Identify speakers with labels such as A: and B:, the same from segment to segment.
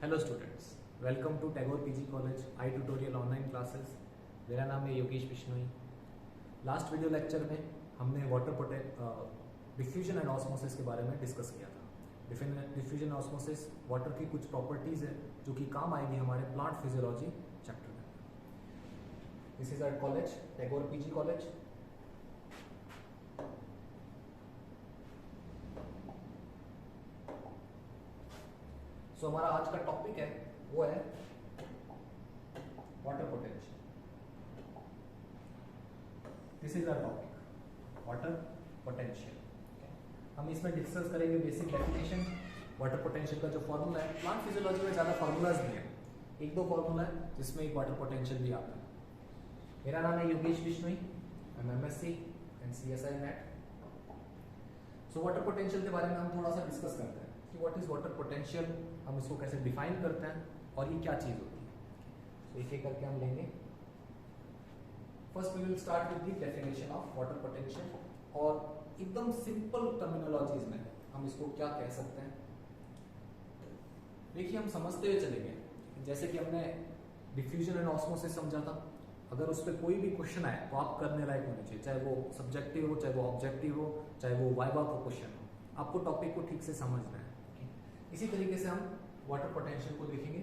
A: Hello students, welcome to Tagore PG college I tutorial online classes. मेरा नाम है Yogesh Bishnoi. Last video lecture में हमने वाटर डिफ्यूजन एंड ऑस्मोसिस के बारे में डिस्कस किया था। डिफ्यूजन एंड ऑस्मोसिस वाटर की कुछ प्रॉपर्टीज है जो कि काम आएगी हमारे प्लांट फिजियोलॉजी चैप्टर में। This is our college, Tagore PG college. So हमारा आज का टॉपिक है वो है water potential. This is our topic, water potential. हम इसमें डिस्कस करेंगे बेसिक डेफिनेशन। वाटर पोटेंशियल का जो फॉर्मूला है, प्लांट फिजियोलॉजी में ज्यादा फॉर्मूलाज नहीं है, एक दो फॉर्मूला है जिसमें एक वाटर पोटेंशियल भी आता है। मेरा नाम है Yogesh Bishnoi, I am MSc and CSI net. So water potential के बारे में हम थोड़ा सा डिस्कस करते हैं कि व्हाट इज वाटर पोटेंशियल, हम इसको कैसे डिफाइन करते हैं और ये क्या चीज होती है। तो एक एक करके हम लेंगे। First we will start with the definition of water potential, और एकदम सिंपल टर्मिनोलॉजीज में हम इसको क्या कह सकते हैं। देखिए, हम समझते हुए चलेंगे। जैसे कि हमने डिफ्यूजन एंड ऑस्मोसिस समझा था, अगर उस पर कोई भी क्वेश्चन आए तो आप करने लायक होने चाहिए, चाहे वो सब्जेक्टिव हो, चाहे वो ऑब्जेक्टिव हो, चाहे वो वाइवा का क्वेश्चन हो। आपको टॉपिक को ठीक से समझना है। इसी तरीके से हम वाटर पोटेंशियल को देखेंगे।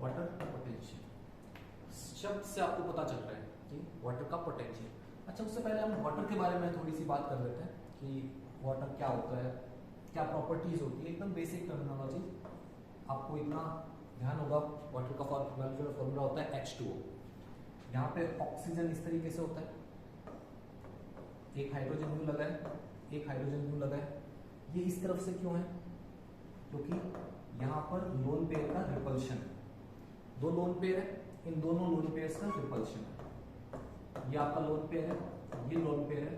A: वाटर पोटेंशियल शब्द से आपको पता चल रहा है कि वाटर का पोटेंशियल। अच्छा, उससे पहले हम वाटर के बारे में थोड़ी सी बात कर लेते हैं कि वाटर क्या होता है, क्या प्रॉपर्टीज होती है। एकदम बेसिक टर्मिनोलॉजी, आपको इतना ध्यान होगा। वाटर का फॉर्मूला होता है H2O। यहाँ पे ऑक्सीजन इस तरीके से होता है, एक हाइड्रोजन क्यों लगा है, एक हाइड्रोजन क्यों लगा है। ये इस तरफ से क्यों है? क्योंकि यहाँ पर लोन पेयर का रिपल्शन है। दो लोन पेयर है, इन दोनों लोन पेयर्स का रिपल्शन है। ये आपका लोन पेयर है, ये लोन पेयर है,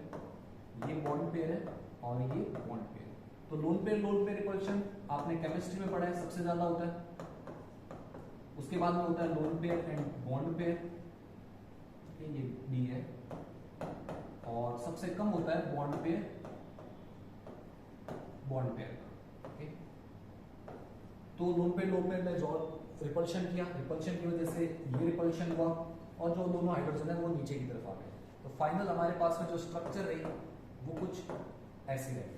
A: ये बॉन्ड पेयर है और ये बॉन्ड पेयर। तो लोन पेयर रिपल्शन आपने केमिस्ट्री में पढ़ा है, सबसे ज्यादा होता है। उसके बाद में होता है lone pair and bond pair, ये बी है। और सबसे कम होता है बॉन्ड पेयर का। तो लोन पेयर में जो रिपल्शन किया, रिपल्शन की वजह से ये रिपल्शन हुआ और जो दोनों हाइड्रोजन है वो नीचे की तरफ आ गए। तो फाइनल हमारे पास में जो स्ट्रक्चर रही वो कुछ ऐसी रहेगी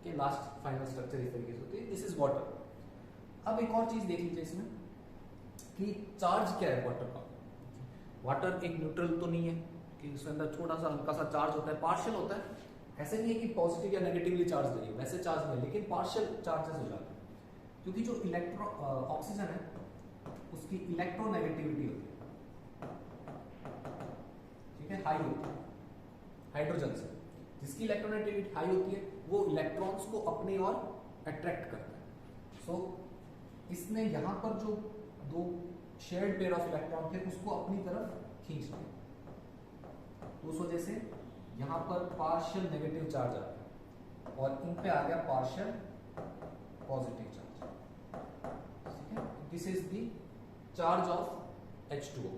A: कि लास्ट फाइनल स्ट्रक्चर इस तरीके से होती है। This is water. अब एक और चीज देख लीजिए इसमें कि चार्ज क्या है वाटर का। वाटर एक न्यूट्रल तो नहीं है कि उसके अंदर थोड़ा सा हल्का सा चार्ज होता है, पार्शियल होता है। ऐसे नहीं है कि पॉजिटिव या नेगेटिवली चार्ज नहीं है, वैसे चार्ज नहीं है, लेकिन पार्शियल चार्जेस हो जाते हैं क्योंकि जो ऑक्सीजन है उसकी इलेक्ट्रोनेगेटिविटी होती है, ठीक है, हाई होती है हाइड्रोजन से। जिसकी इलेक्ट्रोनेगेटिविटी हाई होती है वो इलेक्ट्रॉन्स को अपनी ओर अट्रैक्ट करता है। सो इसने यहां पर जो दो शेयर्ड पेयर ऑफ इलेक्ट्रॉन थे उसको अपनी तरफ खींच लिया, तो उस वजह से यहां पर पार्शियल नेगेटिव चार्ज आता है और इन पे आ गया पार्शियल पॉजिटिव चार्ज। ठीक है, this is the charge of H2O।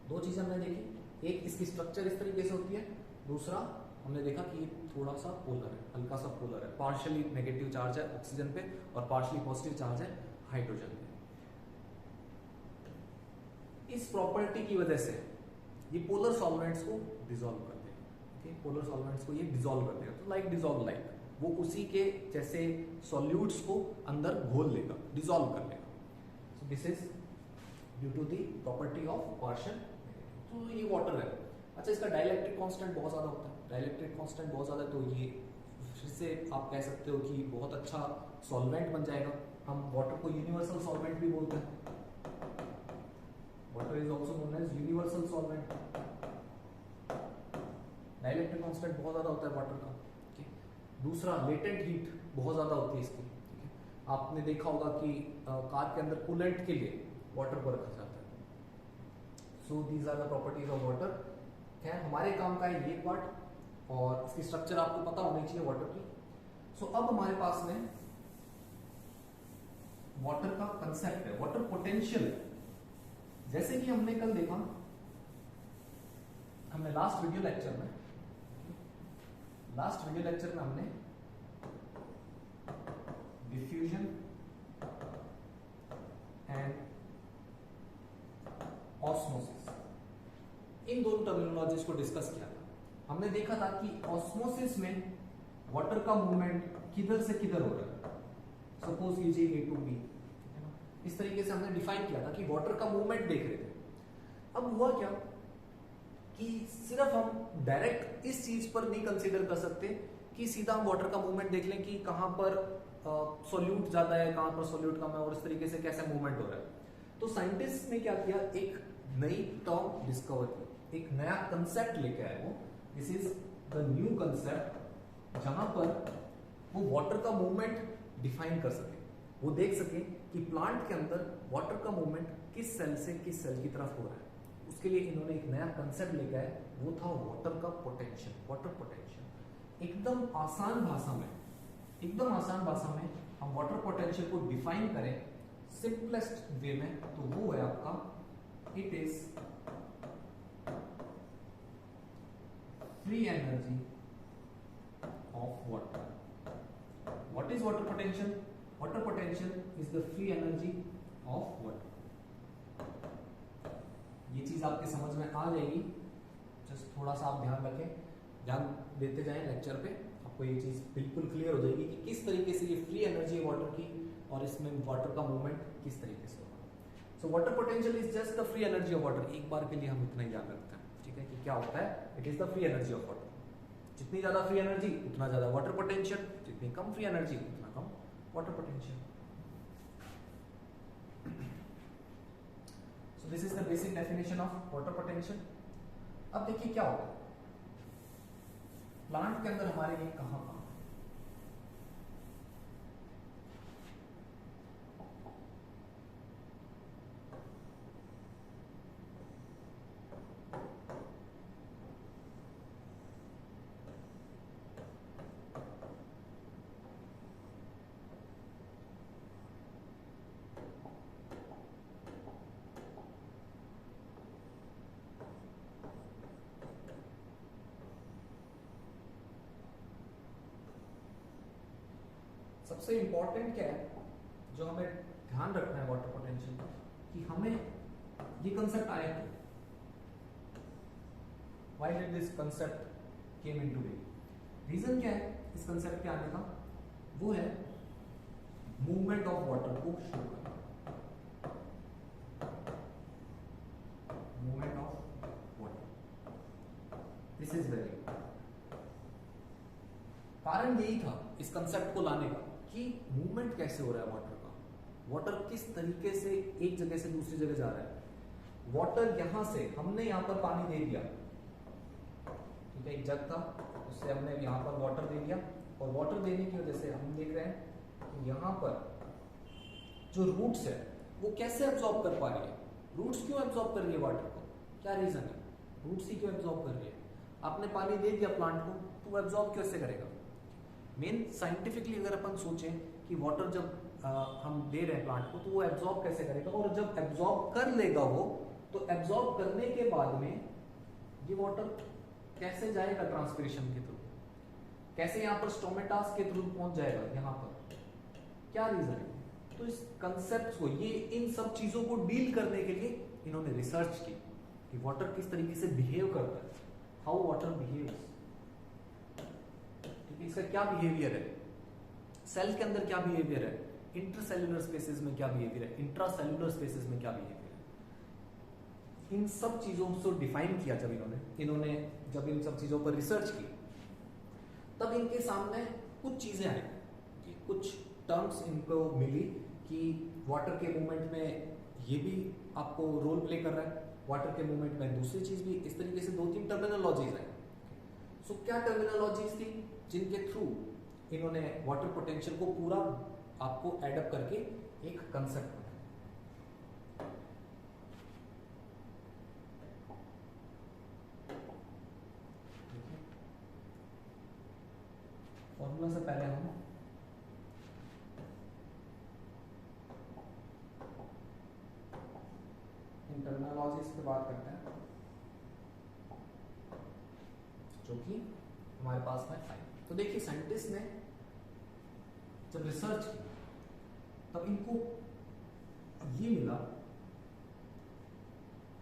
A: दो चीजें हमने देखी, एक इसकी स्ट्रक्चर इस तरीके से होती है, दूसरा हमने देखा कि थोड़ा सा पोलर है, हल्का सा पोलर है। पार्शियली नेगेटिव चार्ज है ऑक्सीजन पे और पार्शियली पॉजिटिव चार्ज है हाइड्रोजन पे। इस प्रॉपर्टी की वजह से ये पोलर सॉल्वेंट्स को डिसॉल्व करते हैं। पोलर सॉल्वेंट्स को ये डिसॉल्व करते हैं, तो लाइक डिसॉल्व लाइक, वो उसी के जैसे सॉल्यूट्स को अंदर घोल लेगा, डिसॉल्व कर लेगा। So this is due to the property of partial. तो ये वाटर है। अच्छा, इसका डाइलेक्ट्रिक कांस्टेंट बहुत ज्यादा होता है, डाइलेक्ट्रिक कांस्टेंट बहुत ज्यादा है, तो ये फिर से आप कह सकते हो कि बहुत अच्छा सॉल्वेंट बन जाएगा। हम वाटर को यूनिवर्सल सॉल्वेंट भी बोलते हैं। Water is also known as universal solvent. Dielectric constant बहुत ज्यादा होता है वाटर का। दूसरा, लेटेंट हीट बहुत ज्यादा होती है इसकी। ठीक है, आपने देखा होगा कि कार के अंदर कूलेंट के लिए वाटर को रखा जाता है। So these are the properties of water. खैर, हमारे काम का है ये पार्ट, और इसकी स्ट्रक्चर आपको पता होनी चाहिए वाटर की। सो अब हमारे पास में वाटर का कंसेप्ट है, वाटर पोटेंशियल है। जैसे कि हमने कल देखा, हमने लास्ट वीडियो लेक्चर में हमने डिफ्यूजन एंड ऑस्मोसिस, इन दोनों टर्मिनोलॉजीज को डिस्कस किया था। हमने देखा था कि ऑस्मोसिस में वाटर का मूवमेंट किधर से किधर हो रहा है, सपोज लीजिए ए टू बी, इस तरीके से हमने डिफाइन किया था कि वाटर का मूवमेंट देख रहे थे। अब हुआ क्या कि सिर्फ हम डायरेक्ट इस चीज पर नहीं कंसीडर कर सकते कि सीधा हम वाटर का मूवमेंट देख लें कि कहां पर सॉल्यूट ज्यादा है, कहां पर सॉल्यूट कम है और इस तरीके से कैसे मूवमेंट हो रहा है। तो साइंटिस्ट ने क्या किया, एक नई टर्म डिस्कवर की, एक नया कंसेप्ट लेके आए वो। This is the new concept, जहां पर वो वाटर का मूवमेंट डिफाइन कर सके, वो देख सके कि प्लांट के अंदर वाटर का मूवमेंट किस सेल से किस सेल की तरफ हो रहा है। उसके लिए इन्होंने एक नया कंसेप्ट लेके आए, वो था वाटर का पोटेंशियल, वाटर पोटेंशियल। एकदम आसान भाषा में हम वाटर पोटेंशियल को डिफाइन करें सिंपलेस्ट वे में, तो वो है आपका, it is free energy of water. What is water potential? Water potential is the free energy of water. ये चीज आपके समझ में आ जाएगी, जस्ट थोड़ा सा आप ध्यान देते जाएं लेक्चर पे, आपको ये चीज बिल्कुल क्लियर हो जाएगी कि किस तरीके से ये फ्री एनर्जी है वाटर की और इसमें वाटर का मूवमेंट किस तरीके से होगा। So water potential is just the free energy of water. एक बार के लिए हम इतना ही याद रखते हैं, ठीक है, कि क्या होता है, it is the free energy of water. जितनी ज्यादा फ्री एनर्जी उतना ज्यादा वाटर पोटेंशियल, जितनी कम फ्री एनर्जी उतना कम water potential. So this is the basic definition of water potential. अब देखिए क्या होगा प्लांट के अंदर हमारे ये कहां सबसे इंपॉर्टेंट क्या है जो हमें ध्यान रखना है वाटर पोटेंशियल, कि हमें ये कंसेप्ट आया क्यों, why did this concept came into be. Reason क्या है इस कंसेप्ट के आने का, वो है मूवमेंट ऑफ वाटर को शो करना, movement of water. This is very कारण यही था इस कंसेप्ट को लाने का कि मूवमेंट कैसे हो रहा है वाटर का, वाटर किस तरीके से एक जगह से दूसरी जगह जा रहा है। वाटर यहां से, हमने यहां पर पानी दे दिया, ठीक है, एक जग था, उससे हमने यहां पर वाटर दे दिया, और वाटर देने की वजह से हम देख रहे हैं कि यहां पर जो रूट्स है वो कैसे एब्जॉर्ब कर पा रही है। रूट्स क्यों एब्जॉर्ब कर रही है वाटर को, क्या रीजन है, रूट्स ही क्यों एब्जॉर्ब कर रही है। आपने पानी दे दिया प्लांट को, तो वो एब्जॉर्ब कैसे करेगा। मेन साइंटिफिकली अगर अपन सोचें कि वाटर जब हम दे रहे हैं प्लांट को, तो वो एब्जॉर्ब कैसे करेगा, और जब एब्जॉर्ब कर लेगा वो, तो एब्जॉर्ब करने के बाद में ये वाटर कैसे जाएगा ट्रांसपिरेशन के थ्रू, कैसे यहाँ पर स्टोमेटास के थ्रू पहुंच जाएगा यहाँ पर, क्या रीजन है। तो इस कंसेप्ट को, ये इन सब चीजों को डील करने के लिए इन्होंने रिसर्च की कि वाटर किस तरीके से बिहेव करता है, हाउ वाटर बिहेव्स, इसका क्या बिहेवियर है, सेल के अंदर क्या बिहेवियर है, इंटरसेल्युलर स्पेसेस में क्या बिहेवियर है, इंट्रासेल्युलर स्पेसेस में क्या बिहेवियर है। इन सब चीजों को डिफाइन किया जब इन्होंने जब इन सब चीजों पर रिसर्च की, तब इनके सामने कुछ चीजें आई, कुछ टर्म्स इनको मिली कि वाटर के मूवमेंट में ये भी आपको रोल प्ले कर रहा है, वाटर के मूवमेंट में दूसरी चीज भी, इस तरीके से 2-3 टर्मिनोलॉजीज है। सो क्या टर्मिनोलॉजीज थी जिनके थ्रू इन्होंने वाटर पोटेंशियल को पूरा आपको एडअप करके एक कंसेप्ट बनाया। फॉर्मूला से पहले हम टर्मिनोलॉजीज पे बात करते हैं जो कि हमारे पास में आई। तो देखिए साइंटिस्ट ने जब रिसर्च की तब इनको ये मिला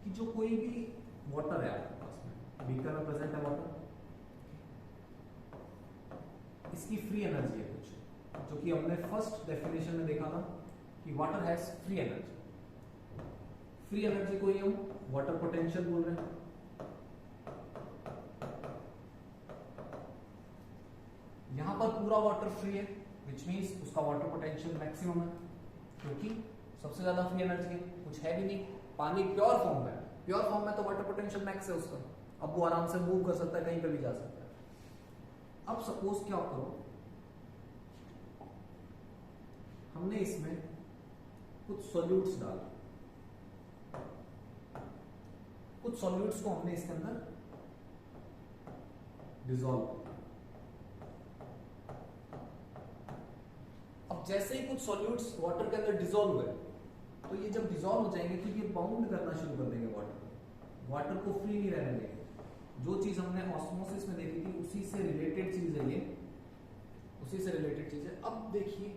A: कि जो कोई भी वाटर है आपके पास में, बीकर में प्रेजेंट है वाटर, इसकी फ्री एनर्जी है कुछ, जो कि हमने फर्स्ट डेफिनेशन में देखा था कि water has free energy. Free energy को ही हम वाटर पोटेंशियल बोल रहे हैं। यहां पर पूरा वाटर फ्री है, विच मीन्स उसका वाटर पोटेंशियल मैक्सिमम है, क्योंकि सबसे ज्यादा फ्री एनर्जी है, कुछ है भी नहीं, पानी प्योर फॉर्म में है। प्योर फॉर्म में तो वाटर पोटेंशियल मैक्स है उसका, अब वो आराम से मूव कर सकता है, कहीं पे भी जा सकता है। अब सपोज क्या करो, हमने इसमें कुछ सॉल्यूट्स डाला, कुछ सॉल्यूट्स को हमने इसके अंदर डिसॉल्व किया। अब जैसे ही कुछ सॉल्यूट्स वाटर के अंदर डिसॉल्व हुए, तो ये जब डिसॉल्व हो जाएंगे तो ये बाउंड करना शुरू कर देंगे वाटर को फ्री नहीं रहने देंगे। जो चीज हमने ऑस्मोसिस में देखी थी उसी से रिलेटेड चीज है ये, उसी से रिलेटेड चीज है। अब देखिए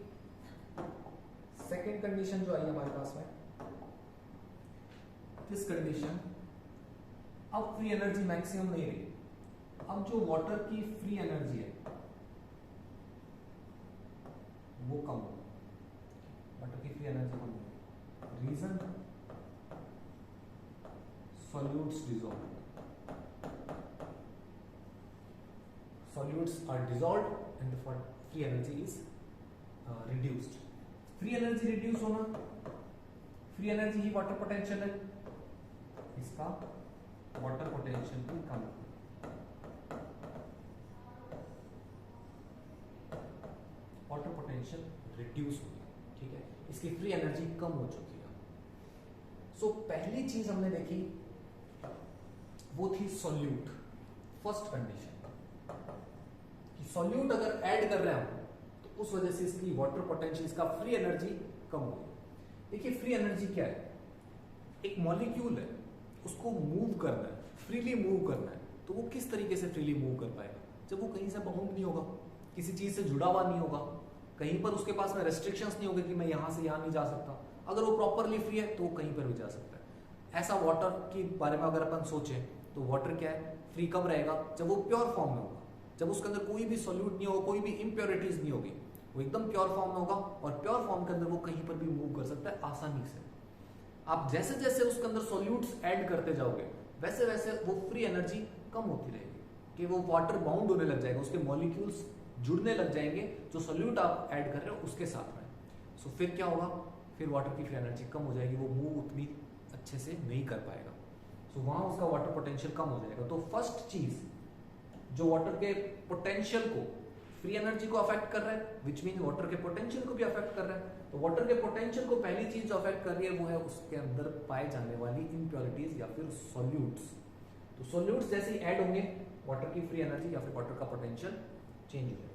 A: सेकेंड कंडीशन जो आई हमारे पास में, दिस कंडीशन, अब फ्री एनर्जी मैक्सिमम नहीं रही, अब जो वाटर की फ्री एनर्जी है वो कम हो, वाटर की फ्री एनर्जी कम हो। Reason, solutes dissolve, solutes are dissolved and the free energy is reduced. Free energy reduce होना, फ्री एनर्जी ही वाटर पोटेंशियल है, इसका वाटर पोटेंशियल भी कम, वाटर पोटेंशियल रिड्यूस हो गया, ठीक है, इसकी फ्री एनर्जी कम हो चुकी है। सो पहली चीज हमने देखी वो थी सॉल्यूट, फर्स्ट कंडीशन, कि सॉल्यूट अगर ऐड कर रहे हैं तो उस वजह से इसकी वाटर पोटेंशियल, इसका फ्री एनर्जी कम हो गई। देखिए फ्री एनर्जी क्या है, एक मॉलिक्यूल है, उसको मूव करना है, फ्रीली मूव करना है, तो वो किस तरीके से फ्रीली मूव कर पाएगा, जब वो कहीं से बाउंड नहीं होगा, किसी चीज से जुड़ा हुआ नहीं होगा, कहीं पर उसके पास में रेस्ट्रिक्शंस नहीं होंगे कि मैं यहां से यहां नहीं जा सकता। अगर वो प्रॉपरली फ्री है तो वो कहीं पर भी जा सकता है। ऐसा वाटर के बारे में अगर अपन सोचें तो वाटर क्या है, फ्री कब रहेगा, जब वो प्योर फॉर्म में होगा, जब उसके अंदर कोई भी सॉल्यूट नहीं होगा, कोई भी इम्प्योरिटीज नहीं होगी, वो एकदम प्योर फॉर्म में होगा, और प्योर फॉर्म के अंदर वो कहीं पर भी मूव कर सकता है आसानी से। आप जैसे जैसे उसके अंदर सॉल्यूट्स ऐड करते जाओगे वैसे वैसे वो फ्री एनर्जी कम होती रहेगी, कि वो वाटर बाउंड होने लग जाएगा, उसके मॉलिक्यूल्स जुड़ने लग जाएंगे जो सॉल्यूट आप ऐड कर रहे हो उसके साथ में। सो फिर क्या होगा, फिर वाटर की फ्री एनर्जी कम हो जाएगी, वो मूव उतनी अच्छे से नहीं कर पाएगा, सो वहां उसका वाटर पोटेंशियल कम हो जाएगा। तो फर्स्ट चीज जो वाटर के पोटेंशियल को, फ्री एनर्जी को अफेक्ट कर रहा है, विच मीन वाटर के पोटेंशियल को भी अफेक्ट कर रहा है, तो वाटर के पोटेंशियल को पहली चीज जो अफेक्ट कर रही है वो है उसके अंदर पाए जाने वाली इम्प्योरिटीज या फिर सॉल्यूट्स। तो सॉल्यूट्स जैसे ही ऐड होंगे वाटर की फ्री एनर्जी या फिर वाटर का पोटेंशियल चेंज हो जाएगा।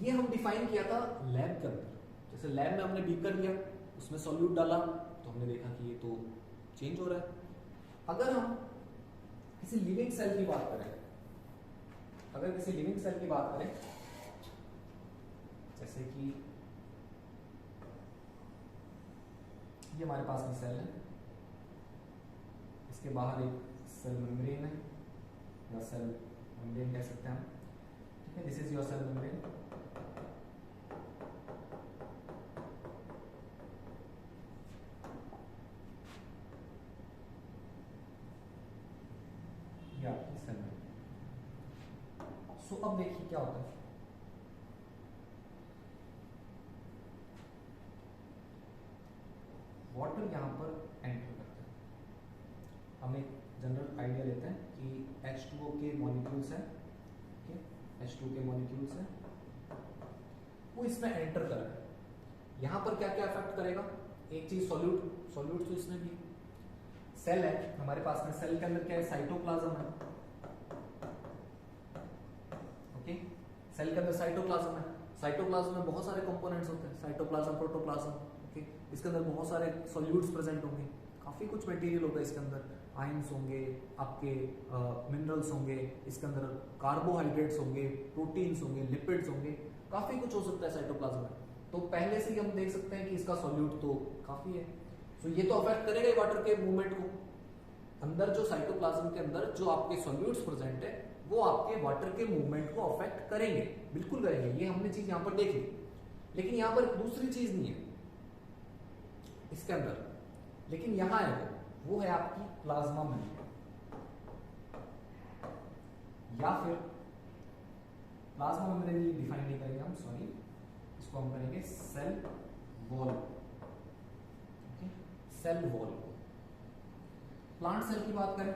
A: ये हम डिफाइन किया था लैब के अंदर, जैसे लैब में हमने बीकर लिया, उसमें सॉल्यूट डाला तो हमने देखा कि ये तो चेंज हो रहा है। अगर हम किसी लिविंग सेल की बात करें, अगर किसी लिविंग सेल की बात करें, जैसे कि ये हमारे पास में सेल है, इसके बाहर एक सेल मेम्ब्रेन है या सेल मेम्ब्रेन कह सकते हैं हम, ठीक है, this is your cell membrane. या सेल मेम्ब्रेन। सो अब देखिए क्या होता है, वाटर यहां पर एंटर करता है। हम एक जनरल आइडिया लेते हैं कि H2O के मॉलिक्यूल्स हैं, ठीक है, H2O के मॉलिक्यूल्स हैं, वो इसमें एंटर कर रहा है। यहां पर क्या क्या इफेक्ट करेगा, एक चीज सॉल्यूट तो इसमें भी, सेल है हमारे पास में, सेल के अंदर क्या है, साइटोप्लाज्म है, ओके, सेल के अंदर साइटोप्लाज्म है, साइटोप्लाज्म में बहुत सारे कंपोनेंट्स होते हैं, साइटोप्लाज्म, प्रोटोप्लाज्म, ओके, इसके अंदर बहुत सारे सॉल्यूट्स प्रेजेंट होंगे। काफ़ी कुछ मटेरियल होगा इसके अंदर, आयंस होंगे, आपके मिनरल्स होंगे, इसके अंदर कार्बोहाइड्रेट्स होंगे, प्रोटीन्स होंगे, लिपिड्स होंगे, काफ़ी कुछ हो सकता है साइटोप्लाज्म में। तो पहले से ही हम देख सकते हैं कि इसका सॉल्यूट तो काफ़ी है। तो ये तो अफेक्ट करेगा ही वाटर के मूवमेंट को। अंदर जो साइटोप्लाज्म के अंदर जो आपके सॉल्यूट्स प्रेजेंट है वो आपके वाटर के मूवमेंट को अफेक्ट करेंगे, बिल्कुल करेंगे, ये हमने चीज यहां पर देख ली। लेकिन यहां पर दूसरी चीज नहीं है इसके अंदर, लेकिन यहां है वो है आपकी प्लाज्मा मेम्ब्रेन, या फिर प्लाज्मा मेम्ब्रेन डिफाइन नहीं करेंगे हम, सॉरी, इसको हम करेंगे cell wall. Cell wall. Plant cell की बात करें,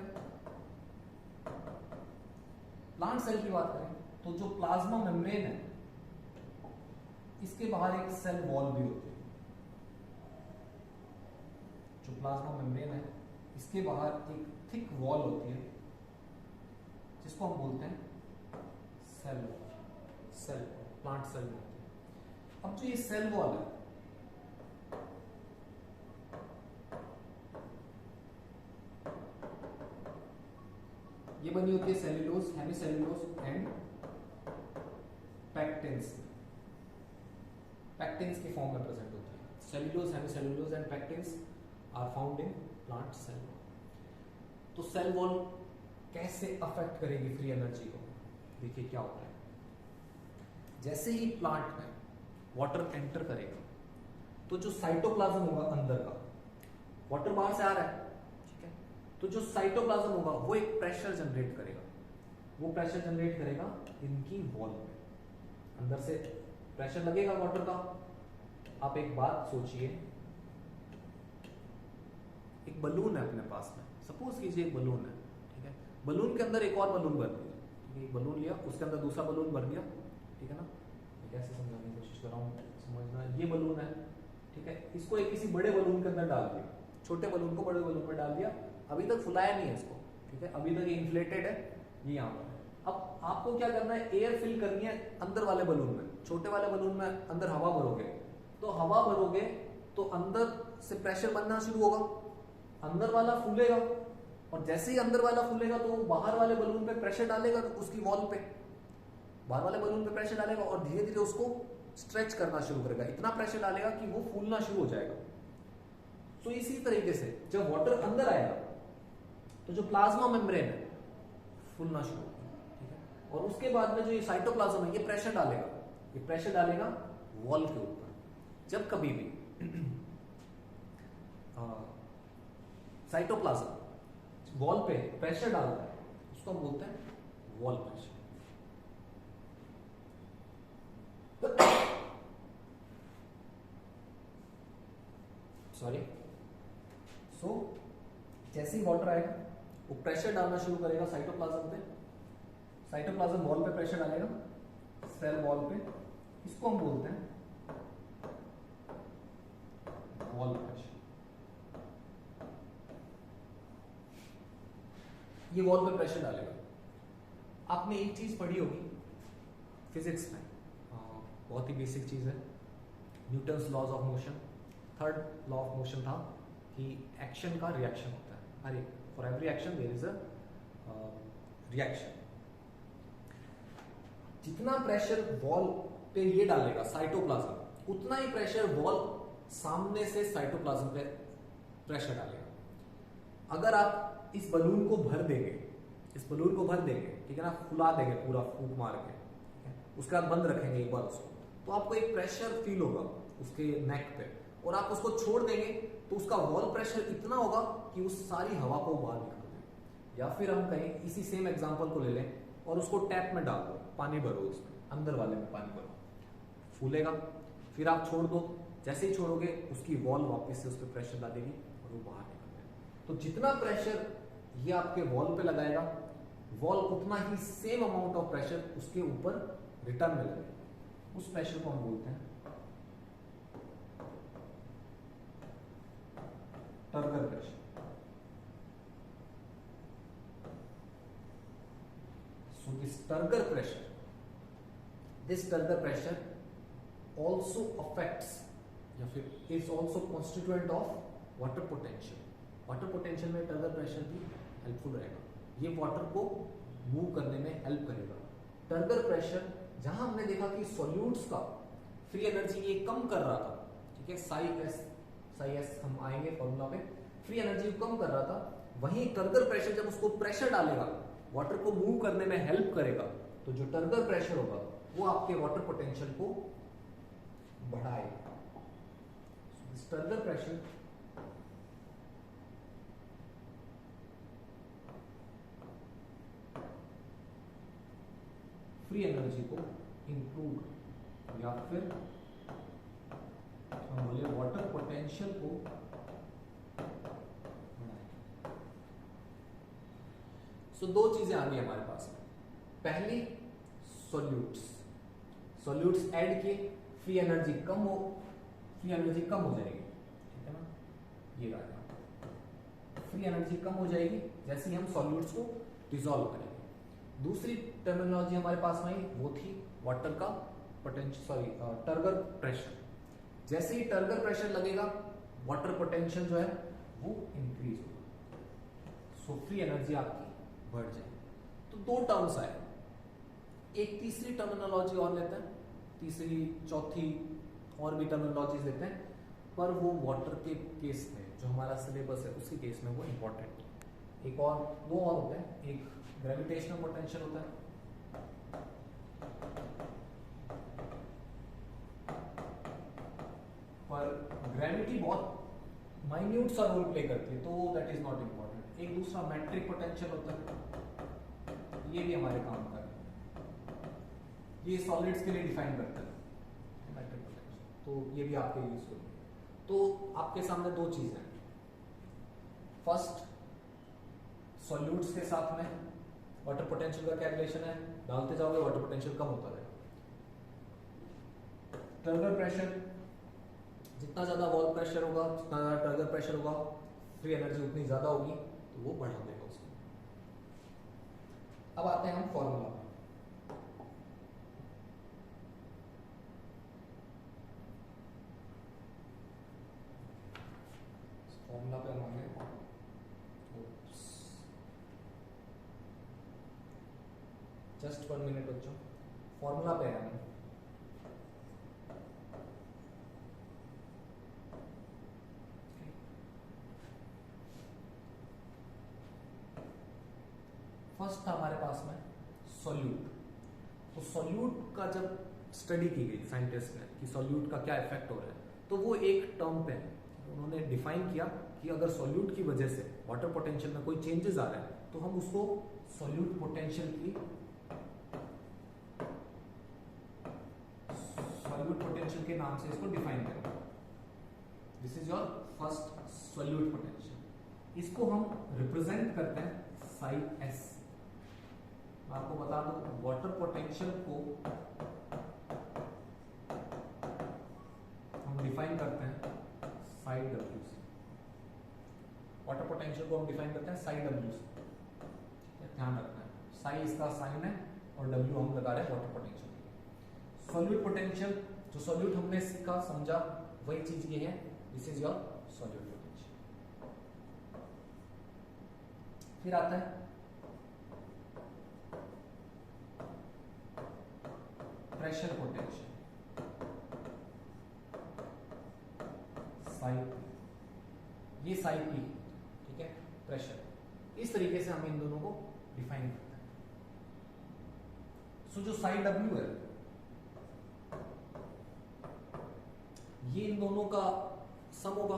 A: प्लांट सेल की बात करें तो जो प्लाज्मा मेम्ब्रेन है इसके बाहर एक सेल वॉल भी होती है। जो प्लाज्मा मेम्ब्रेन है इसके बाहर एक थिक वॉल होती है जिसको हम बोलते हैं cell wall. Cell plant cell में होती है। अब जो ये सेल वॉल है ये बनी होती है cellulose, hemicellulose and pectins. Pectins की फॉर्म में प्रेजेंट होती है। Cellulose, hemicellulose and pectins are found in plant cell. तो सेल वॉल कैसे अफेक्ट करेगी फ्री एनर्जी को? देखिए क्या होता है, जैसे ही प्लांट में वाटर एंटर करेगा तो जो साइटोप्लाज्म होगा अंदर का, वाटर बाहर से आ रहा है, तो जो साइटोप्लाज्म होगा वो एक प्रेशर जनरेट करेगा। वो प्रेशर जनरेट करेगा इनकी वॉल पे, अंदर से प्रेशर लगेगा वाटर का। आप एक बात सोचिए, एक बलून है अपने पास में, सपोज कीजिए एक बलून है, ठीक है, बलून के अंदर एक और बलून भर दिया, ठीक है, एक बलून लिया, उसके अंदर दूसरा बलून भर दिया, ठीक है ना। कैसे समझाने की कोशिश कर रहा हूँ, समझना, ये बलून है, ठीक है, इसको एक किसी बड़े बलून के अंदर डाल दिया, छोटे बलून को बड़े बलून में डाल दिया, अभी तक फुलाया नहीं है इसको, ठीक है, अभी तक ये इन्फ्लेटेड है, ये यहाँ पर है। अब आपको क्या करना है, एयर फिल करनी है अंदर वाले बलून में। छोटे वाले बलून में अंदर हवा भरोगे, तो हवा भरोगे तो अंदर से प्रेशर बनना शुरू होगा, अंदर वाला फूलेगा, और जैसे ही अंदर वाला फूलेगा तो बाहर वाले बलून पे प्रेशर डालेगा, तो उसकी वॉल पे बाहर वाले बलून पे प्रेशर डालेगा और धीरे धीरे उसको स्ट्रेच करना शुरू करेगा, इतना प्रेशर डालेगा कि वो फूलना शुरू हो जाएगा। तो इसी तरीके से जब वाटर अंदर आएगा तो जो प्लाज्मा मेम्ब्रेन है फूलना शुरू होगा, ठीक है, और उसके बाद में जो ये साइटोप्लाज्म है ये प्रेशर डालेगा, ये प्रेशर डालेगा वॉल के ऊपर। जब कभी भी साइटोप्लाज्म वॉल पे प्रेशर डालता है उसको हम बोलते हैं वॉल प्रेशर। सॉरी, सो जैसे ही वाटर आएगा वो प्रेशर डालना शुरू करेगा साइटोप्लाज्म पे, साइटोप्लाज्म वॉल पे प्रेशर डालेगा, सेल वॉल पे, इसको हम बोलते हैं वॉल प्रेशर। ये वॉल पे प्रेशर डालेगा। आपने एक चीज पढ़ी होगी फिजिक्स में, बहुत ही बेसिक चीज है, Newton's laws of motion. Third law of motion था कि एक्शन का रिएक्शन होता है, अरे for every action there is a reaction. जितना प्रेशर वॉल पे ये डालेगा साइटोप्लाज्म, उतना ही प्रेशर वॉल सामने से साइटोप्लाज्म पे प्रेशर डालेगा। अगर आप इस बलून को भर देंगे, इस बलून को भर देंगे, ठीक है ना, फुला देंगे पूरा फूंक मार के, ठीक है, उसके बाद बंद रखेंगे एक बार उसको, तो आपको एक प्रेशर फील होगा उसके नेक पे, और आप उसको छोड़ देंगे तो उसका वॉल प्रेशर इतना होगा कि उस सारी हवा को बाहर निकाल दे। या फिर हम कहें इसी सेम एग्जांपल को ले लें और उसको टैप में डाल दो, पानी भरो उसमें, अंदर वाले में पानी भरो, फूलेगा, फिर आप छोड़ दो, जैसे ही छोड़ोगे उसकी वॉल वापस से उस पर प्रेशर डालेगी और वो बाहर निकल जाएगा। तो जितना प्रेशर ये आपके वॉल पे लगाएगा, वॉल उतना ही सेम अमाउंट ऑफ प्रेशर उसके ऊपर रिटर्न में लगेगा। उस प्रेशर को हम बोलते हैं turgor pressure. So this turgor pressure also affects या फिर is also constituent of water potential। Water potential में टर्गर प्रेशर भी हेल्पफुल रहेगा, ये वाटर को मूव करने में हेल्प करेगा। टर्गर प्रेशर जहां हमने देखा कि सॉल्यूट्स का फ्री एनर्जी ये कम कर रहा था, ठीक है, साई एस हम आएंगे फॉर्मूला पे, फ्री एनर्जी कम कर रहा था, वहीं टर्गर प्रेशर जब उसको प्रेशर डालेगा, वाटर को मूव करने में हेल्प करेगा, तो जो टर्गर प्रेशर होगा वो आपके वाटर पोटेंशियल को बढ़ाएगा। टर्गर प्रेशर फ्री एनर्जी को इंप्रूव या फिर हम बोले वाटर पोटेंशियल को बढ़ाएगा। सो दो चीजें आ गई हमारे पास में, पहली सॉल्यूट्स ऐड किए, फ्री एनर्जी कम हो जाएगी, ठीक है ना, ये रहा, फ्री एनर्जी कम हो जाएगी जैसे ही हम सॉल्यूट्स को डिसॉल्व करेंगे। दूसरी टर्मिनोलॉजी हमारे पास में आई वो थी वाटर का टर्गर प्रेशर। जैसे ही टर्गर प्रेशर लगेगा वाटर पोटेंशियल जो है वो इंक्रीज होगा, सो फ्री एनर्जी आपकी बढ़ जाएगी। तो दो टर्म्स आए, एक तीसरी टर्मिनोलॉजी और लेते हैं, तीसरी चौथी और भी टर्मिनोलॉजीज लेते हैं, पर वो वाटर के केस में जो हमारा सिलेबस है उसके केस में वो इंपॉर्टेंट है। एक और दो और होते हैं, एक ग्रेविटेशनल पोटेंशियल होता है, पर ग्रेविटी बहुत माइन्यूट सा रोल प्ले करती है तो दैट इज नॉट इंपॉर्टेंट। एक दूसरा मैट्रिक पोटेंशियल होता है, ये भी हमारे काम का है, ये सॉलिड्स के लिए डिफाइन करता है मैट्रिक पोटेंशियल, तो ये भी आपके यूजफुल है। तो आपके सामने दो चीजें हैं, फर्स्ट सॉल्यूट्स के साथ में वाटर पोटेंशियल का क्या रिलेशन है, डालते जाओगे वाटर पोटेंशियल कम होता रहेगा। टर्गर प्रेशर, जितना ज्यादा वॉल प्रेशर होगा, जितना ज्यादा टर्गर प्रेशर होगा, फ्री एनर्जी उतनी ज्यादा होगी, तो वो बढ़ा देगा उसको। अब आते हैं हम फॉर्मूला पे। फॉर्मूला पे हम आएंगे, जस्ट 1 मिनट बच्चों, फॉर्मूला पे है हम। फर्स्ट था हमारे पास में सॉल्यूट। तो सॉल्यूट का जब स्टडी की गई साइंटिस्ट ने कि सॉल्यूट का क्या इफेक्ट हो रहा है, तो वो एक टर्म पे उन्होंने डिफाइन किया कि अगर सॉल्यूट की वजह से वाटर पोटेंशियल में कोई चेंजेस आ रहा है तो हम उसको सॉल्यूट पोटेंशियल के नाम से इसको डिफाइन करेंगे। This is your first solute potential. इसको हम रिप्रेजेंट करते हैं साई एस। मैं आपको बता दूं वाटर पोटेंशियल को हम डिफाइन करते हैं साई डब्ल्यू से। वाटर पोटेंशियल को हम डिफाइन करते हैं साई डब्ल्यू से, ध्यान रखना है, साई इसका साइन है और डब्ल्यू हम लगा रहे हैं वाटर पोटेंशियल। सॉल्यूट पोटेंशियल, जो सॉल्यूट हमने सीखा समझा वही चीज ये है, this is your solute potential. फिर आता है प्रेशर पोटेंशियल, साई पी, ये साई पी, ठीक है, प्रेशर। इस तरीके से हम इन दोनों को डिफाइन करते हैं। सो जो साई डब्ल्यू है ये इन दोनों का सम होगा,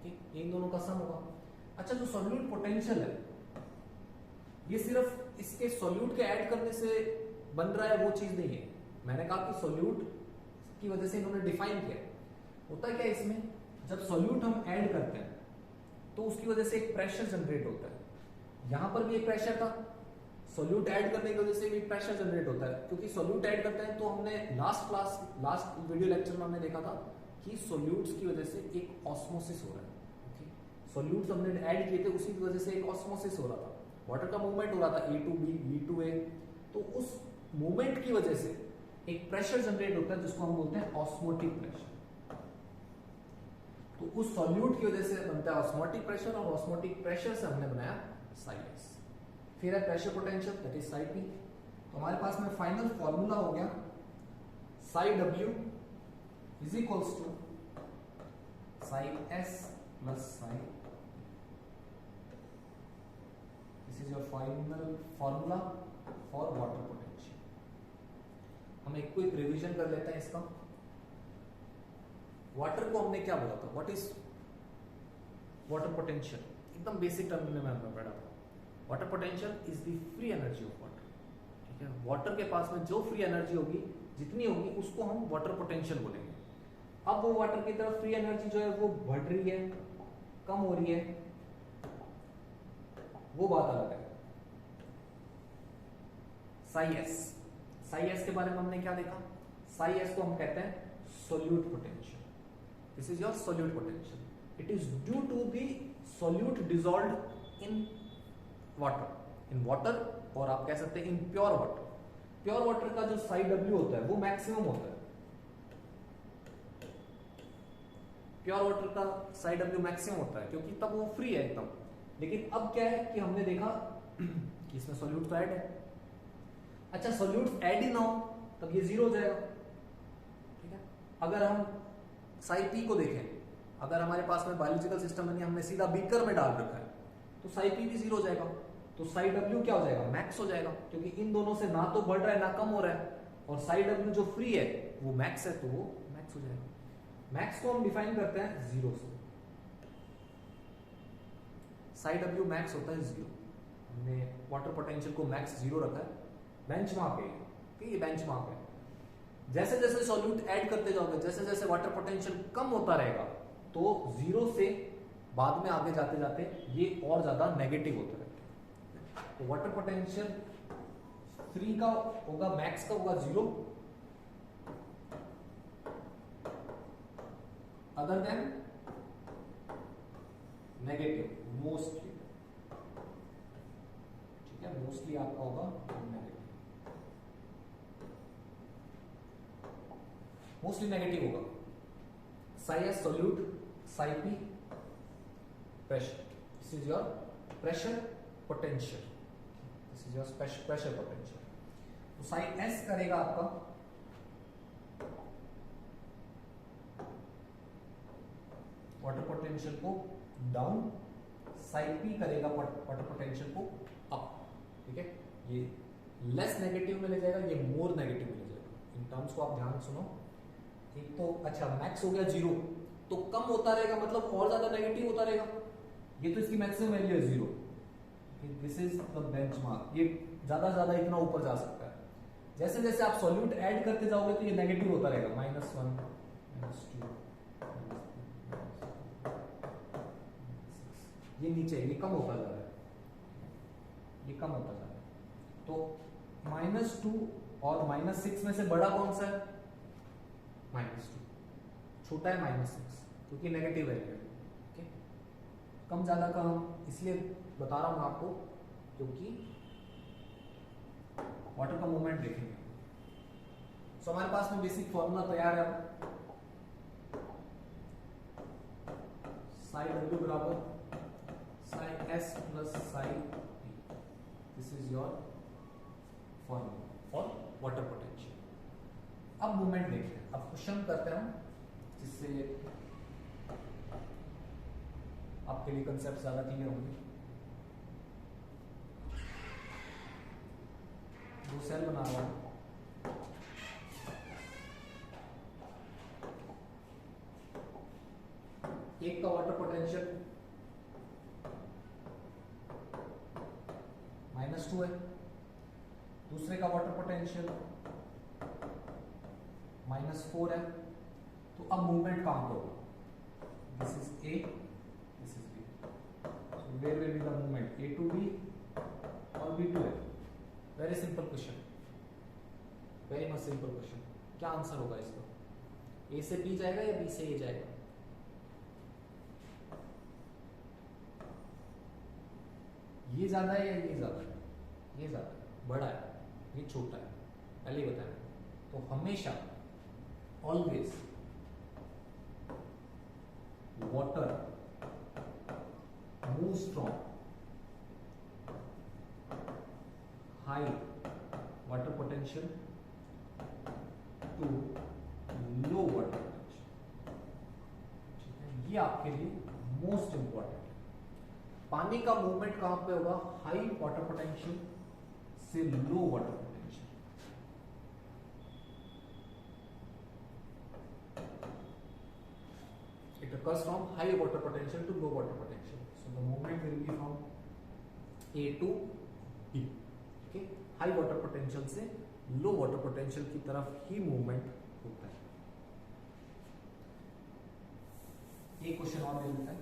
A: ये इन दोनों का सम होगा। अच्छा, जो सॉल्यूट पोटेंशियल है ये सिर्फ इसके सॉल्यूट के ऐड करने से बन रहा है वो चीज नहीं है। मैंने कहा कि सॉल्यूट की वजह से इन्होंने डिफाइन किया। होता क्या इसमें, जब सॉल्यूट हम ऐड करते हैं तो उसकी वजह से एक प्रेशर जनरेट होता है। यहां पर भी एक प्रेशर था, सॉल्यूट ऐड करने की वजह से भी प्रेशर जनरेट होता है, क्योंकि सॉल्यूट ऐड करते हैं तो हमने लास्ट वीडियो लेक्चर में हमने देखा था कि सॉल्यूट्स की वजह से एक ऑस्मोसिस हो रहा है। सॉल्यूट्स हमने ऐड किए थे, उसी की वजह से एक ऑस्मोसिस हो रहा था, वाटर का मूवमेंट हो रहा था A to B, B to A। तो उस मूवमेंट की वजह से एक प्रेशर जनरेट होता है जिसको हम बोलते हैं ऑस्मोटिक प्रेशर। तो उस सॉल्यूट की वजह से बनता है ऑस्मोटिक प्रेशर, और ऑस्मोटिक प्रेशर से हमने बनाया साई एस। फिर है pressure potential, that is psi P. तो हमारे पास में फाइनल फॉर्मूला हो गया psi W is equals to psi S plus psi. This is your final formula for water potential. हम एक क्विक रिवीजन कर लेते हैं इसका। वाटर को हमने क्या बोला था, व्हाट इज वाटर पोटेंशियल? एकदम बेसिक टर्म में हमने पढ़ा था। Water potential is the free energy of water. ठीक है, वाटर के पास में जो फ्री एनर्जी होगी, जितनी होगी, उसको हम वाटर पोटेंशियल बोलेंगे। अब वो वाटर की तरफ फ्री एनर्जी जो है वो बढ़ रही है, कम हो रही है, वो बात अलग है। साई एस, साई एस के बारे में हमने क्या देखा? साई एस को हम कहते हैं solute potential. This is your solute potential. It is due to the solute dissolved in water, in water, और आप कह सकते हैं in pure water. Pure water का जो साई डब्ल्यू होता है वो मैक्सिमम होता है। प्योर वाटर का साई डब्ल्यू मैक्सिमम होता है क्योंकि तब वो फ्री है एकदम। लेकिन अब क्या है कि हमने देखा कि इसमें सोल्यूट तो ऐड है। अच्छा, सोल्यूट ऐड ही ना हो तब ये जीरो हो जाएगा। ठीक है, अगर हम साई पी को देखें, अगर हमारे पास में बायोलॉजिकल सिस्टम में नहीं, हमने सीधा बीकर में डाल रखा है, तो साई पी भी जीरो हो जाएगा। तो साई डब्ल्यू क्या हो जाएगा? मैक्स हो जाएगा, क्योंकि इन दोनों से ना तो बढ़ रहा है ना कम हो रहा है, और साई डब्ल्यू जो फ्री है वो मैक्स है, तो वो मैक्स हो जाएगा। मैक्स को हम डिफाइन करते हैं जीरो से। साई डब्ल्यू मैक्स होता है जीरो। हमने वाटर पोटेंशियल को मैक्स जीरो रखा है, बेंचमार्क है, ये बेंचमार्क है। जैसे जैसे सॉल्यूट ऐड करते जाओगे, जैसे जैसे वाटर पोटेंशियल कम होता रहेगा, तो जीरो से बाद में आगे जाते जाते ये और ज्यादा नेगेटिव होता रहेगा। तो वाटर पोटेंशियल फ्री का होगा, मैक्स का होगा zero, other than negative mostly. ठीक है, मोस्टली आपका होगा नेगेटिव, मोस्टली नेगेटिव होगा। Sai S solute, Sai P pressure. This is your pressure potential, this is your pressure potential. तो साई एस करेगा आपका वाटर पोटेंशियल को डाउन, साई पी करेगा वाटर पोटेंशियल को अप। ठीक है, ये लेस नेगेटिव में ले जाएगा, ये मोर नेगेटिव में ले जाएगा। इन टर्म्स को आप ध्यान सुनो। एक तो अच्छा मैक्स हो गया जीरो, तो कम होता रहेगा, मतलब और ज्यादा नेगेटिव होता रहेगा। ये तो इसकी मैक्सिमम वैल्यू है zero. This is the benchmark, ये ज्यादा ज्यादा इतना ऊपर जा सकता है। जैसे जैसे आप सॉल्यूट ऐड करते जाओगे तो ये नेगेटिव होता रहेगा, -1, -2, ये नीचे, ये कम होता जा रहा है, ये कम होता जा रहा है। तो -2 और -6 में से बड़ा कौन सा है? -2। छोटा है -6, क्योंकि नेगेटिव वैल्यू है। ठीक है, कम ज्यादा का हम इसलिए बता रहा हूं आपको क्योंकि वाटर का मूवमेंट देखेंगे। सो हमारे पास में बेसिक फॉर्मूला तैयार है। साई डब्ल्यू बराबर Sai S plus Sai P. This is your formula for water potential. अब मूवमेंट देखते हैं, अब क्वेश्चन करते हैं जिससे आपके लिए कंसेप्ट ज्यादा क्लियर होंगे। दो सेल बना रहा हूं, एक का वाटर पोटेंशियल -2 है, दूसरे का वाटर पोटेंशियल -4 है। तो अब मूवमेंट काम करो, this is A, this is B, so where will be the movement? A to B और B to A. Very simple question, very much simple question. क्या आंसर होगा इसका? ए से बी जाएगा या बी से ए जाएगा? ये ज्यादा है या ये ज्यादा है? ये ज्यादा है, बड़ा है, ये छोटा है, पहले ही बताया। तो हमेशा always water moves from high water potential to low water potential, ठीक है, ये आपके लिए मोस्ट इंपॉर्टेंट है। पानी का मूवमेंट कहां पे होगा? हाई वाटर पोटेंशियल से low water potential. It occurs from high water potential to low water potential, so the movement will be from A to B, okay, high water potential से low water potential की तरफ ही movement होता है। एक question और ले लेते हैं।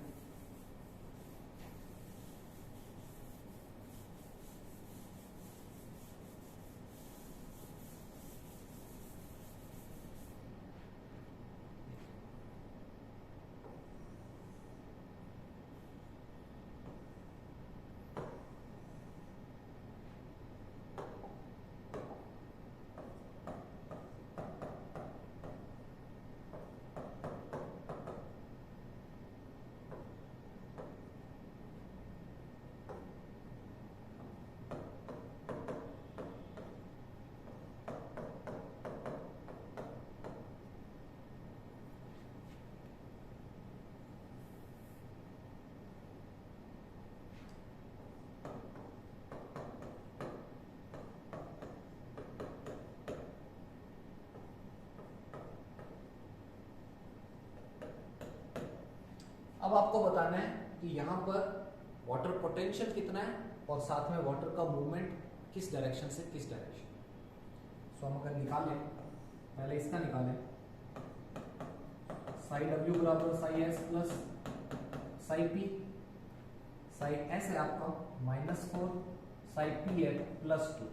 A: अब आपको बताना है कि यहां पर वाटर पोटेंशियल कितना है और साथ में वाटर का मूवमेंट किस डायरेक्शन से किस डायरेक्शन। सो हम अगर निकालें, पहले इसका निकालें, साई डब्ल्यू बराबर Sai S plus Sai P. Sai S है आपका -4, साई पी है +2,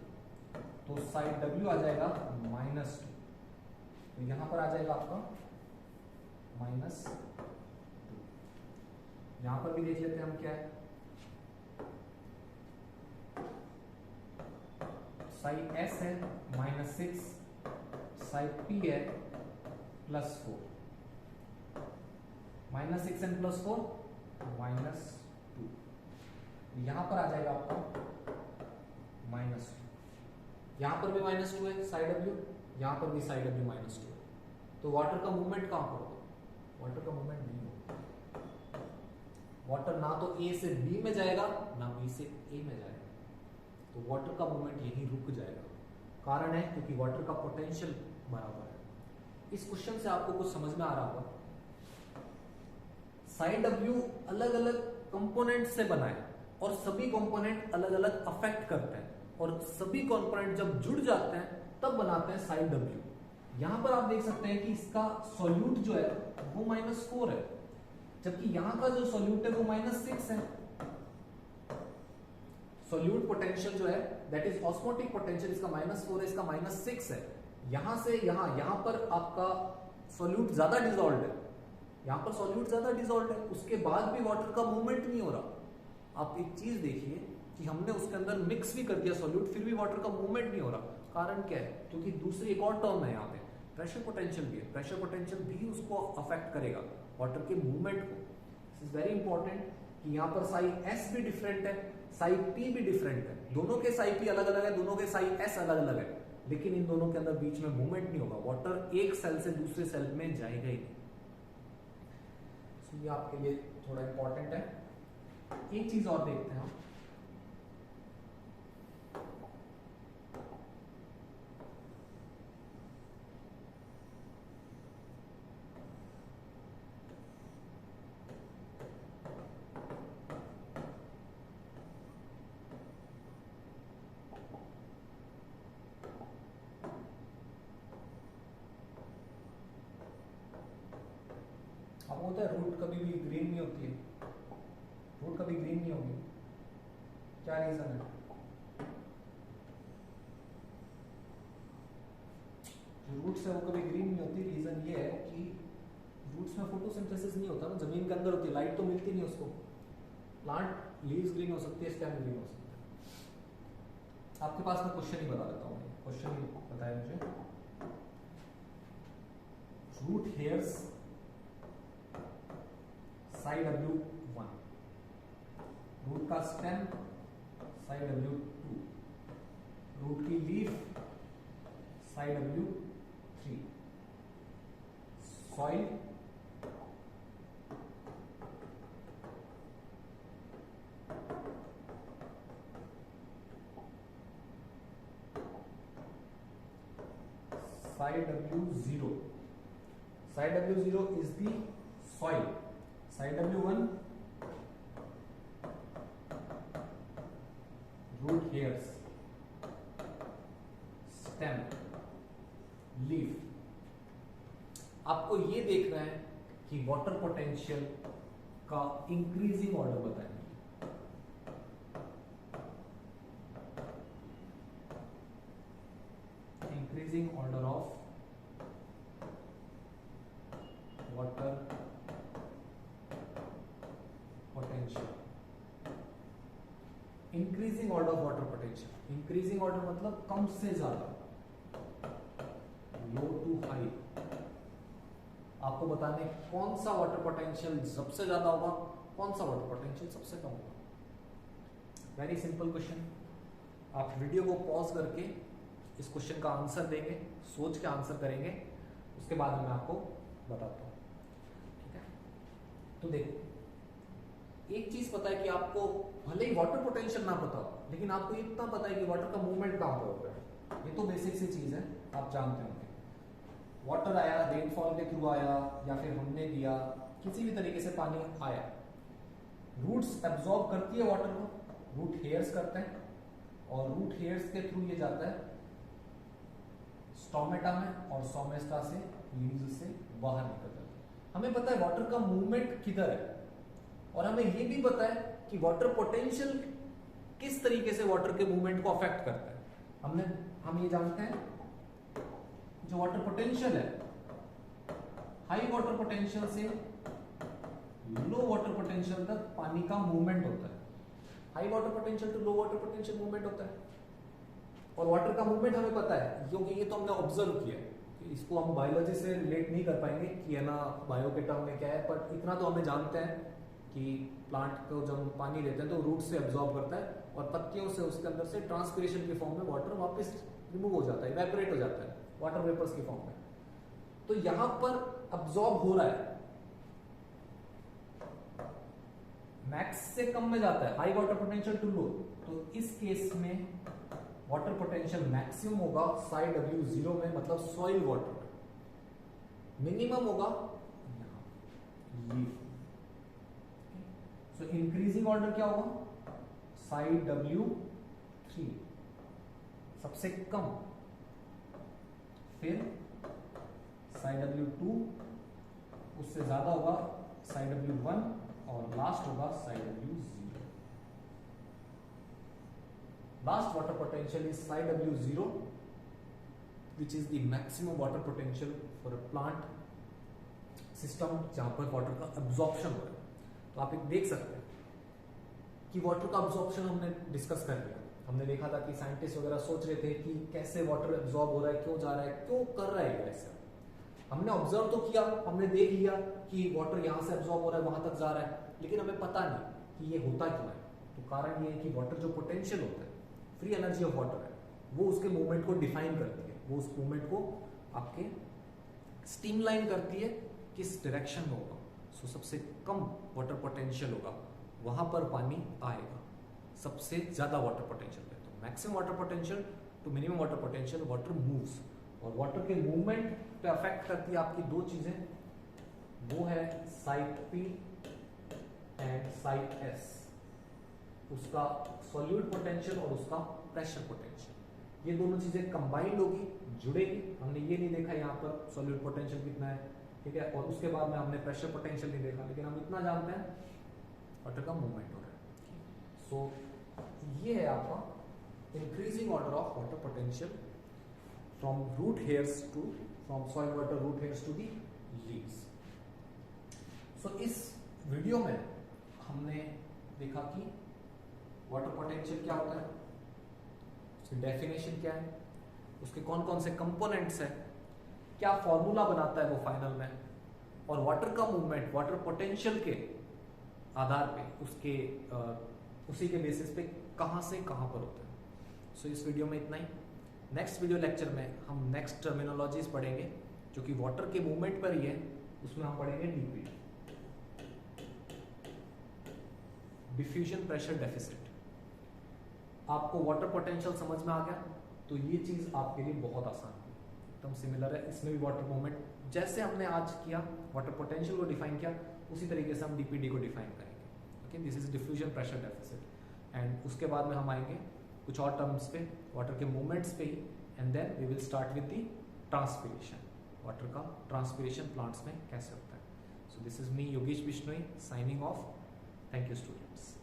A: तो साई डब्ल्यू आ जाएगा -2, तो यहां पर आ जाएगा आपका -2। यहां पर भी देख लेते हैं हम क्या है, साई एस है -6, साई पी है +4, -6 एंड +4 -2, यहां पर आ जाएगा आपका -2, यहां पर भी -2 है साई डब्ल्यू, यहां पर भी साई डब्ल्यू -2 है, तो वाटर का मूवमेंट कहां पर होगा? वाटर का मूवमेंट नहीं होगा। वाटर ना तो ए से बी में जाएगा ना बी से ए में जाएगा, तो वाटर का मूवमेंट यहीं रुक जाएगा। कारण है क्योंकि वाटर का पोटेंशियल बराबर है। इस क्वेश्चन से आपको कुछ समझ में आ रहा होगा। साई डब्ल्यू अलग अलग कंपोनेंट से बना है और सभी कंपोनेंट अलग अलग अफेक्ट करते हैं, और सभी कंपोनेंट जब जुड़ जाते हैं तब बनाते हैं साई डब्ल्यू। यहां पर आप देख सकते हैं कि इसका सॉल्यूट जो है वो -4 है, जबकि यहां का जो सॉल्यूट है वो -6 है। सॉल्यूट पोटेंशियल जो है दैट इज ऑस्मोटिक पोटेंशियल, इसका -4 है, इसका -6 है। यहां से यहां पर आपका सॉल्यूट ज्यादा डिसॉल्व्ड है, यहां पर सॉल्यूट ज्यादा डिसॉल्व्ड है, उसके बाद भी वाटर का मूवमेंट नहीं हो रहा। आप एक चीज देखिए कि हमने उसके अंदर मिक्स भी कर दिया सॉल्यूट, फिर भी वाटर का मूवमेंट नहीं हो रहा। कारण क्या है? क्योंकि दूसरी एक और टर्म है यहाँ पे, प्रेशर पोटेंशियल भी है। प्रेशर पोटेंशियल भी उसको अफेक्ट करेगा, वाटर के मूवमेंट को। दिस इज वेरी इंपॉर्टेंट कि यहाँ पर साई एस भी डिफरेंट है, साई पी भी डिफरेंट है। दोनों के साई पी अलग अलग है, दोनों के साई एस अलग अलग है, लेकिन इन दोनों के अंदर बीच में मूवमेंट नहीं होगा। वाटर एक सेल से दूसरे सेल में जाएगा ही नहीं। ये आपके लिए थोड़ा इंपॉर्टेंट है। एक चीज और देखते हैं हम, अब होता है रूट कभी भी ग्रीन नहीं होती है, रूट कभी ग्रीन नहीं होगी। क्या रीजन है? जो रूट्स है वो कभी ग्रीन नहीं होती। रीजन ये है कि रूट्स में फोटोसिंथेसिस नहीं होता ना, जमीन के अंदर होती है, लाइट तो मिलती नहीं उसको। प्लांट लीव्स ग्रीन हो सकती है, स्टेम ग्रीन हो सकता है। आपके पास मैं क्वेश्चन ही बता देता हूँ, क्वेश्चन ही बताया मुझे। Root hairs psi W1, root का स्टेम साई W2, रूट की leaf psi W3, soil psi W0, psi W0 is the soil, psi W1 root hairs, stem, leaf। आपको ये देखना है कि वाटर पोटेंशियल का इंक्रीजिंग ऑर्डर बताएंगे। Increasing order of water potential, increasing order of water potential. Increasing order मतलब कम से ज्यादा, लो टू हाई। आपको बताने कौन सा वाटर पोटेंशियल सबसे ज्यादा होगा, कौन सा वाटर पोटेंशियल सबसे कम होगा। Very simple question. आप वीडियो को पॉज करके इस क्वेश्चन का आंसर देंगे, सोच के आंसर करेंगे, उसके बाद मैं आपको बताता हूं, ठीक है। तो देखो, एक चीज पता है कि आपको भले ही वाटर पोटेंशियल ना पता हो, लेकिन आपको इतना पता है कि वाटर का मूवमेंट कहां पर होता है। ये तो बेसिक सी चीज है, आप जानते होंगे। वाटर आया, रेनफॉल के थ्रू आया, या फिर हमने दिया, किसी भी तरीके से पानी आया, रूट्स एब्जॉर्ब करती है वाटर को, रूट हेयर्स करते हैं, और रूट हेयर्स के थ्रू ये जाता है स्टोमेटा में, और स्टोमेटा से लीव्स से बाहर निकलता है। हमें पता है वाटर का मूवमेंट किधर है, और हमें ये भी पता है कि वाटर पोटेंशियल किस तरीके से वाटर के मूवमेंट को अफेक्ट करता है। हम ये जानते हैं, जो वाटर पोटेंशियल है, हाई वाटर पोटेंशियल से लो वाटर पोटेंशियल तक पानी का मूवमेंट होता है। High water potential to low water potential movement होता है, और वाटर का मूवमेंट हमें पता है क्योंकि ये तो हमने ऑब्जर्व किया है। इसको हम बायोलॉजी से रिलेट नहीं कर पाएंगे कि है ना बायो के टर्म में क्या है, पर इतना तो हमें जानते हैं कि प्लांट को जब हम पानी लेते हैं तो रूट से एब्जॉर्ब करता है, और पत्तियों से उसके अंदर से ट्रांसपिरेशन के फॉर्म में वाटर वापस रिमूव हो जाता है, इवेपोरेट हो जाता है वाटर वेपर्स की फॉर्म में। तो यहां पर अब्जॉर्ब हो रहा है, मैक्स से कम में जाता है, हाई वाटर पोटेंशियल टू लो। तो इस केस में वाटर पोटेंशियल मैक्सिमम होगा साई W0 में, मतलब सॉइल वाटर में। मिनिमम होगा लीफ। सो इंक्रीजिंग ऑर्डर क्या होगा, साई W3 सबसे कम, फिर साई W2 उससे ज्यादा होगा साई W1, और लास्ट होगा Sai W0। Last water potential is psi W0, which is the maximum water potential for a plant system जहां पर वाटर का absorption हो रहा है। तो आप एक देख सकते हैं कि वाटर का absorption हमने डिस्कस कर लिया। हमने देखा था कि साइंटिस्ट वगैरह सोच रहे थे कि कैसे वाटर एब्जॉर्ब हो रहा है, क्यों जा रहा है, क्यों कर रहा है ऐसा। हमने ऑब्जर्व तो किया, हमने देख लिया कि वाटर यहाँ से एब्जॉर्ब हो रहा है, वहां तक जा रहा है, लेकिन हमें पता नहीं कि ये होता क्यों है। तो कारण ये है कि वाटर जो पोटेंशियल होता है, फ्री एनर्जी ऑफ वाटर है, वो उसके मूवमेंट को डिफाइन करती है, वो उस मूवमेंट को आपके स्ट्रीमलाइन करती है किस डायरेक्शन में होगा। सो सबसे कम वाटर पोटेंशियल होगा वहां पर पानी आएगा, सबसे ज्यादा वाटर पोटेंशियल है तो maximum water potential to minimum water potential water moves. और वाटर के मूवमेंट पे अफेक्ट करती है आपकी दो चीजें, वो है psi P and psi S, उसका सॉल्यूट पोटेंशियल और उसका प्रेशर पोटेंशियल। ये दोनों चीजें कंबाइंड होगी, जुड़ेगी। हमने ये नहीं देखा यहाँ पर सॉल्यूट पोटेंशियल कितना है, ठीक है, और उसके बाद में हमने प्रेशर पोटेंशियल नहीं देखा, लेकिन हम इतना जानते हैं वाटर का मूवमेंट हो रहा है। सो ये है आपका increasing order of water potential from root hairs to, from soil water root hairs to the leaves. So इस वीडियो में हमने देखा कि वाटर पोटेंशियल क्या होता है, उसकी डेफिनेशन क्या है, उसके कौन कौन से कंपोनेंट्स हैं, क्या फॉर्मूला बनाता है वो फाइनल में, और वाटर का मूवमेंट, वाटर पोटेंशियल के आधार पे उसके उसी के बेसिस पे कहाँ से कहाँ पर होता है। सो इस वीडियो में इतना ही। नेक्स्ट वीडियो लेक्चर में हम नेक्स्ट टर्मिनोलॉजीज पढ़ेंगे जो कि वाटर के मूवमेंट पर ही है। उसमें हम पढ़ेंगे डीपी, डिफ्यूजन प्रेशर डेफिसिट। आपको वाटर पोटेंशियल समझ में आ गया तो ये चीज आपके लिए बहुत आसान है, एकदम सिमिलर है। इसमें भी वाटर मूवमेंट जैसे हमने आज किया, वाटर पोटेंशियल को डिफाइन किया, उसी तरीके से हम डीपीडी को डिफाइन करेंगे। Okay, this is diffusion pressure deficit. And उसके बाद में हम आएंगे कुछ और टर्म्स पे, वाटर के मूवमेंट्स पे ही, and then we will start with the transpiration, water का ट्रांसपिरेशन प्लांट्स में कैसे होता है। So this is me Yogesh Bishnoi signing off. Thank you students.